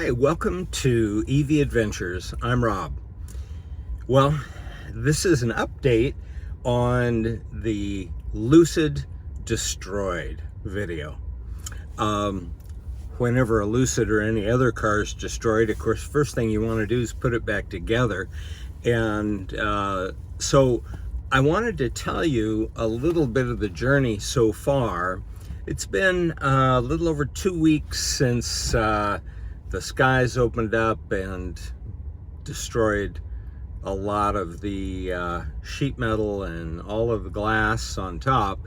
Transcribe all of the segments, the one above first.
Hi, welcome to EV Adventures. I'm Rob. Well, this is an update on the LUCID Destroyed video. Whenever a LUCID or any other car is destroyed, of course, first thing you want to do is put it back together. And so I wanted to tell you a little bit of the journey so far. It's been a little over 2 weeks since the skies opened up and destroyed a lot of the sheet metal and all of the glass on top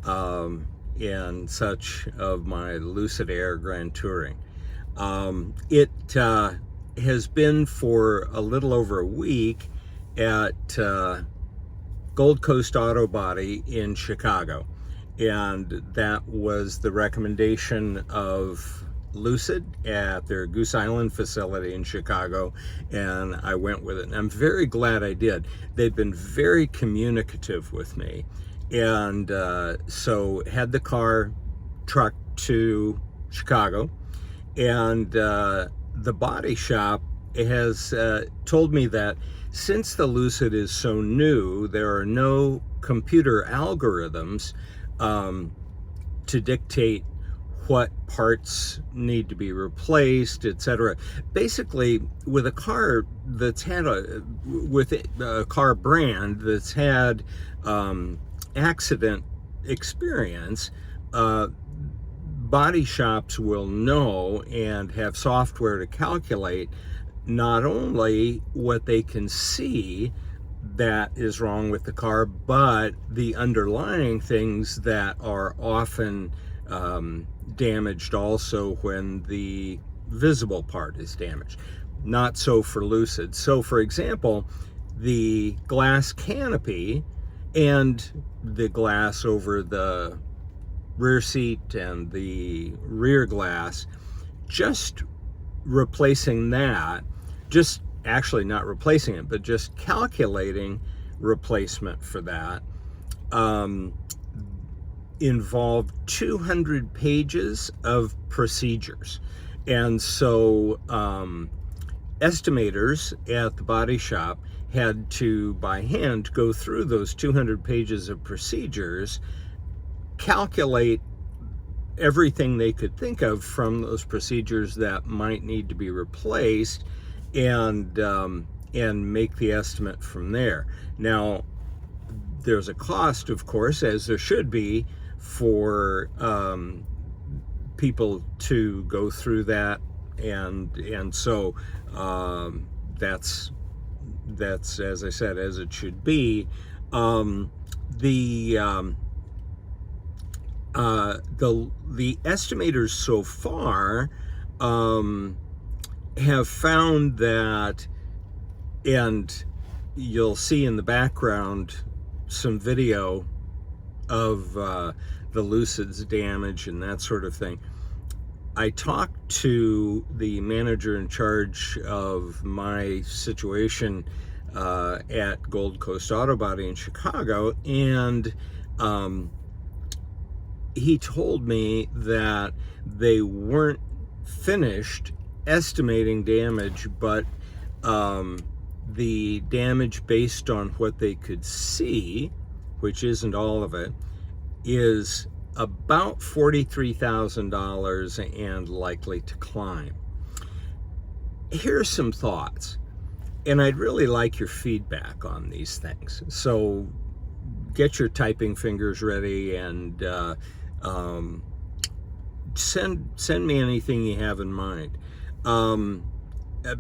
and such of my LUCID Air Grand Touring. It has been for a little over a week at Gold Coast Auto Body in Chicago, and that was the recommendation of LUCID at their Goose Island facility in Chicago, and I went with it, and I'm very glad I did. They've been very communicative with me, and so had the car trucked to Chicago, and the body shop has told me that since the LUCID is so new, there are no computer algorithms to dictate what parts need to be replaced, etc. Basically, with a car that's had a car brand that's had accident experience, body shops will know and have software to calculate not only what they can see that is wrong with the car, but the underlying things that are often damaged also when the visible part is damaged. Not so for LUCID. So for example, the glass canopy and the glass over the rear seat and the rear glass, just replacing that, just actually not replacing it, but just calculating replacement for that, involved 200 pages of procedures. And so estimators at the body shop had to, by hand, go through those 200 pages of procedures, calculate everything they could think of from those procedures that might need to be replaced, and make the estimate from there. Now, there's a cost, of course, as there should be, for people to go through that, and so that's as I said, as it should be. The estimators so far have found that, and you'll see in the background some video of the LUCID's damage and that sort of thing. I talked to the manager in charge of my situation at Gold Coast Auto Body in Chicago, and he told me that they weren't finished estimating damage, but the damage based on what they could see, which isn't all of it, is about $43,000 and likely to climb. Here's some thoughts, and I'd really like your feedback on these things. So get your typing fingers ready and send me anything you have in mind.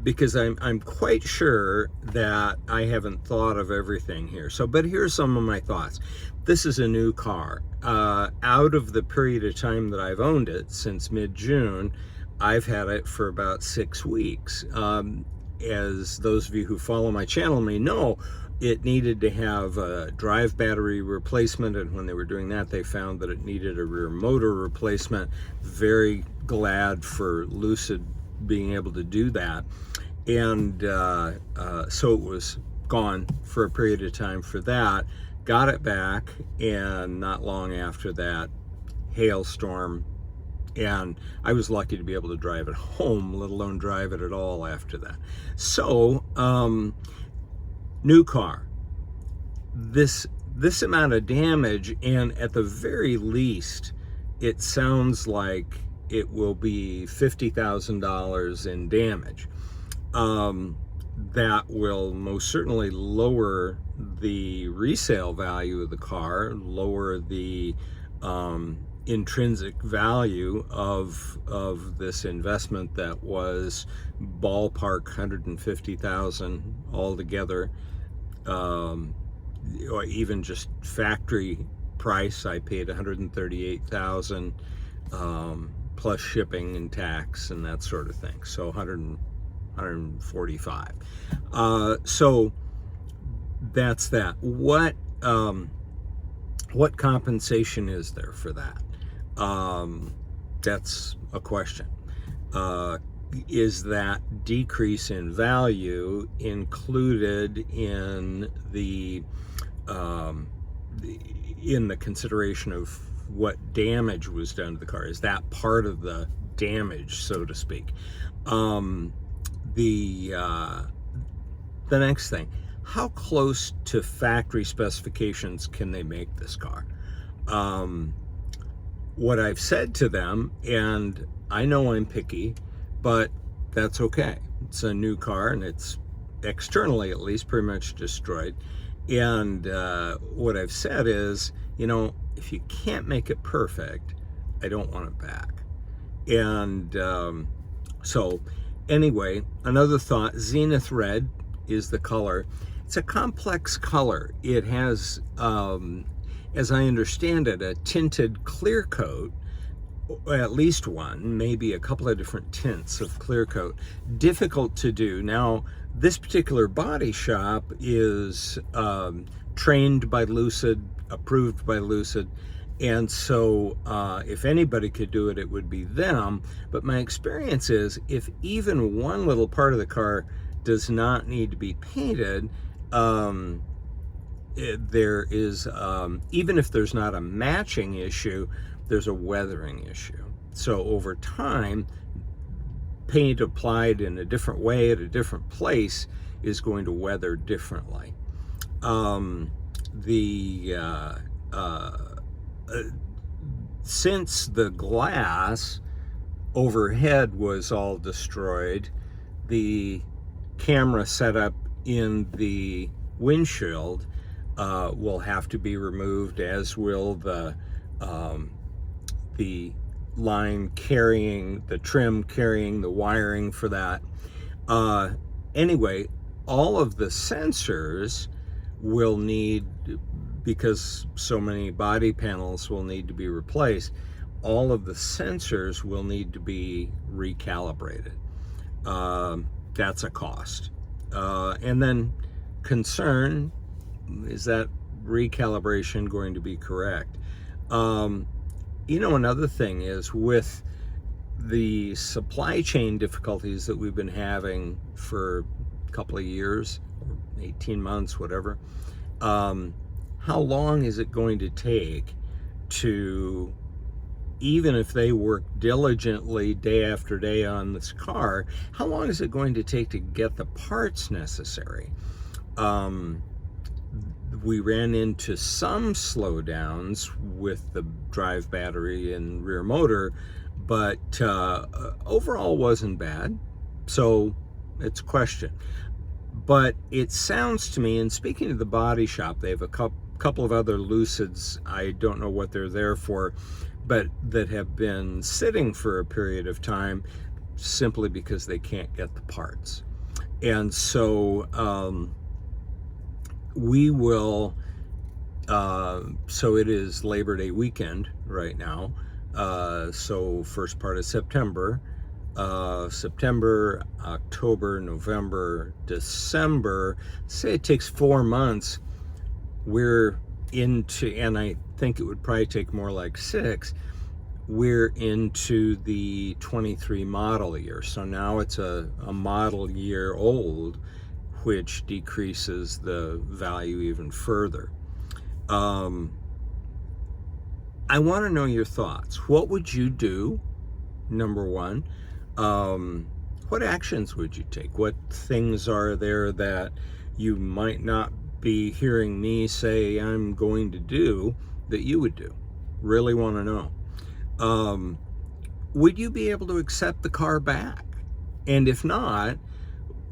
Because I'm quite sure that I haven't thought of everything here. But here's some of my thoughts. This is a new car. Out of the period of time that I've owned it, since mid-June, I've had it for about 6 weeks. As those of you who follow my channel may know, it needed to have a drive battery replacement, and when they were doing that, they found that it needed a rear motor replacement. Very glad for LUCID being able to do that. And so it was gone for a period of time for that. Got it back, and not long after that, hailstorm And I was lucky to be able to drive it home, let alone drive it at all after that. So, new car. This amount of damage, and at the very least, it sounds like it will be $50,000 in damage. That will most certainly lower the resale value of the car, lower the intrinsic value of this investment that was ballpark 150,000 altogether, or even just factory price. I paid 138,000 plus shipping and tax and that sort of thing, so 145. So that's that. What compensation is there for that? That's a question. Is that decrease in value included in the consideration of what damage was done to the car? Is that part of the damage, so to speak? The next thing, how close to factory specifications can they make this car? What I've said to them, and I know I'm picky, but that's okay. It's a new car, and it's externally at least pretty much destroyed. And what I've said is, if you can't make it perfect, I don't want it back. And so anyway, another thought, Zenith Red is the color. It's a complex color. It has, as I understand it, a tinted clear coat, at least one, maybe a couple of different tints of clear coat. Difficult to do. Now, this particular body shop is trained by LUCID, approved by LUCID, and so if anybody could do it, it would be them. But my experience is, if even one little part of the car does not need to be painted, there is, even if there's not a matching issue, there's a weathering issue. So over time, paint applied in a different way at a different place is going to weather differently. Since the glass overhead was all destroyed, the camera setup in the windshield will have to be removed, as will the line carrying, the trim carrying the wiring for that. Anyway, all of the sensors will need, because so many body panels will need to be replaced, all of the sensors will need to be recalibrated. That's a cost. And then concern, is that recalibration going to be correct? Another thing is, with the supply chain difficulties that we've been having for a couple of years, or 18 months, whatever, how long is it going to take to, even if they work diligently day after day on this car, how long is it going to take to get the parts necessary? We ran into some slowdowns with the drive battery and rear motor, but overall wasn't bad. So it's a question. But it sounds to me, and speaking to the body shop, they have a couple of other Lucids, I don't know what they're there for, but that have been sitting for a period of time simply because they can't get the parts. And so we will, so it is Labor Day weekend right now, so first part of September, October, November, December, say it takes 4 months, we're into, and I think it would probably take more like 6, we're into the 23 model year. So now it's a model year old, which decreases the value even further. I want to know your thoughts. What would you do number one. What actions would you take? What things are there that you might not be hearing me say I'm going to do that you would do? Really want to know. Would you be able to accept the car back? And if not,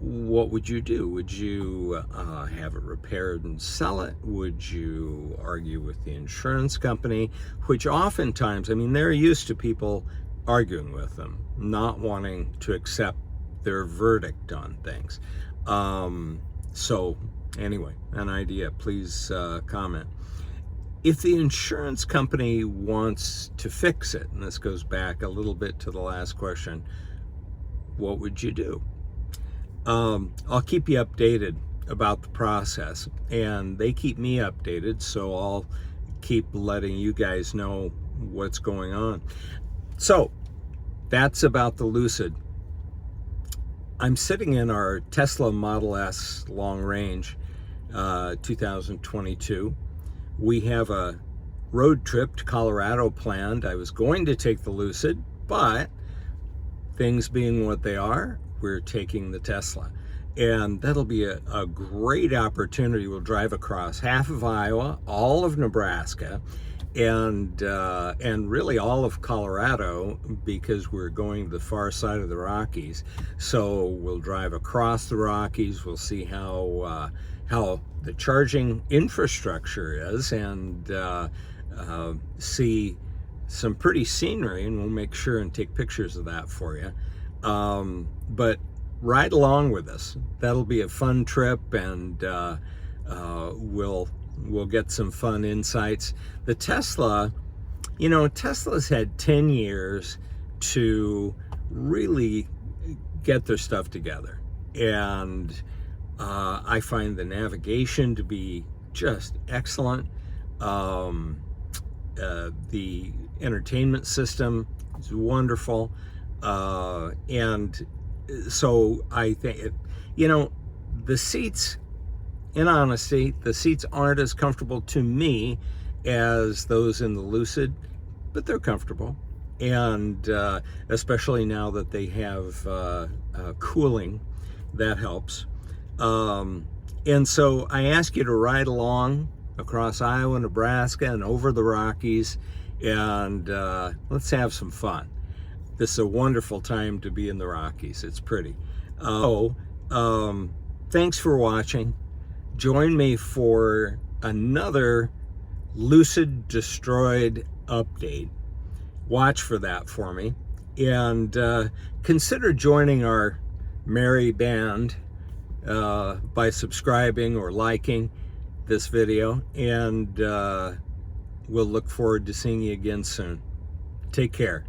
what would you do? Would you have it repaired and sell it? Would you argue with the insurance company? Which oftentimes, I mean, they're used to people arguing with them, not wanting to accept their verdict on things. So anyway, an idea, please comment. If the insurance company wants to fix it, and this goes back a little bit to the last question, what would you do? I'll keep you updated about the process, and they keep me updated, so I'll keep letting you guys know what's going on. So that's about the Lucid. I'm sitting in our Tesla Model S long range 2022. We have a road trip to Colorado planned. I was going to take the Lucid, but things being what they are, we're taking the Tesla. And that'll be a great opportunity. We'll drive across half of Iowa, all of Nebraska, and really all of Colorado, because we're going to the far side of the Rockies. So we'll drive across the Rockies. We'll see how the charging infrastructure is, and see some pretty scenery, and we'll make sure and take pictures of that for you. But ride along with us. That'll be a fun trip, and we'll get some fun insights. The Tesla, you know, Tesla's had 10 years to really get their stuff together, and I find the navigation to be just excellent. The entertainment system is wonderful, and so I think, you know, the seats, in honesty, the seats aren't as comfortable to me as those in the Lucid, but they're comfortable. And especially now that they have cooling, that helps. And so I ask you to ride along across Iowa, Nebraska, and over the Rockies, and let's have some fun. This is a wonderful time to be in the Rockies. It's pretty. Thanks for watching. Join me for another Lucid Destroyed update. Watch for that for me. And consider joining our merry band by subscribing or liking this video. And we'll look forward to seeing you again soon. Take care.